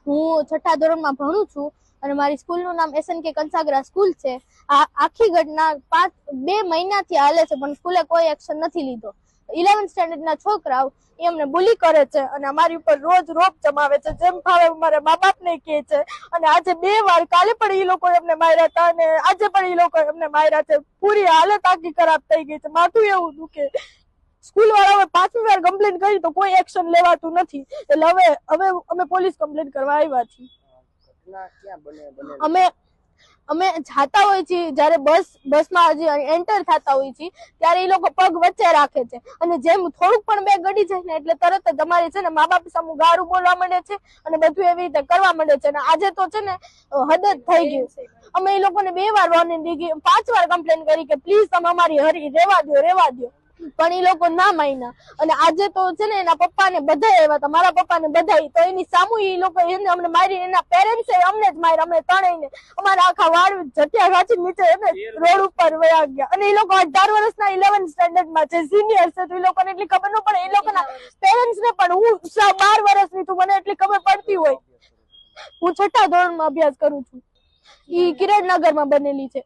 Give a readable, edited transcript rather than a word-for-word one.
હું છઠ્ઠા ધોરણમાં ભણું છું અને મારી સ્કૂલનું નામ SNK કંસાગરા સ્કૂલ છે. આ આખી ઘટના 2 મહિનાથી હાલે છે પણ સ્કૂલે કોઈ એક્શન નથી લીધો. 11th સ્ટેન્ડર્ડના છોકરાઓ એ અમને બુલી કરે છે અને અમારી ઉપર રોજ રોપ જમાવે છે, જેમ ભાવે અમારા મા બાપને કહે છે. અને આજે 2 વાર, કાલે પણ એ લોકો એમને માર્યા હતા અને આજે પણ એ લોકો એમને માર્યા છે. પૂરી હાલત આખી ખરાબ થઈ ગઈ છે, માથું એવું દુખે. સ્કૂલ વાળાઓએ 5મી વાર કમ્પ્લેન કરી તો કોઈ એક્શન લેવાતું નથી. એટલે હવે અમે પોલીસ કમ્પ્લેન કરવા આવ્યા છીએ. અમે જાતા હોય છે જયારે બસમાં હજી એન્ટર થતા હોય છે ત્યારે એ લોકો પગ વચ્ચે રાખે છે અને જેમ થોડુંક પણ બે ગડી જાય ને એટલે તરત જ અમારી છે ને મા બાપ સામે ગાળું બોલવા માંડે છે અને બધું એવી રીતે કરવા માંડે છે. અને આજે તો છે ને હદ જ થઈ ગયું. અમે એ લોકોને 2 વાર વોર્નિંગ દીધી, 5 વાર કમ્પ્લેન કરી કે પ્લીઝ તમે અમારી હરી રેવા દો, પણ એ લોકો ના માન્યા. અને આજે તો છે ને એના પપ્પાને બધા આવ્યા હતા, મારા પપ્પાને બધા, તો એની સામુ એ લોકો અમને મારી, એના પેરેન્ટ્સ અમને જ માર્યા, અમને ત્રણેયને. અમારા આખા વાળ જટિયા ઘાંચી નીચે રોડ ઉપર વયા ગયા. અને એ લોકો 18 વર્ષના 11th સ્ટેન્ડર્ડમાં છે, સિનિયર છે, તો એ લોકોને એટલી ખબર ન પડે. એ લોકોના પેરેન્ટ્સ ને પણ, હું 12 વર્ષની તું, મને એટલી ખબર પડતી હોય. હું 6ઠ્ઠા ધોરણમાં અભ્યાસ કરું છું. ઈ કિરણનગરમાં બનેલી છે.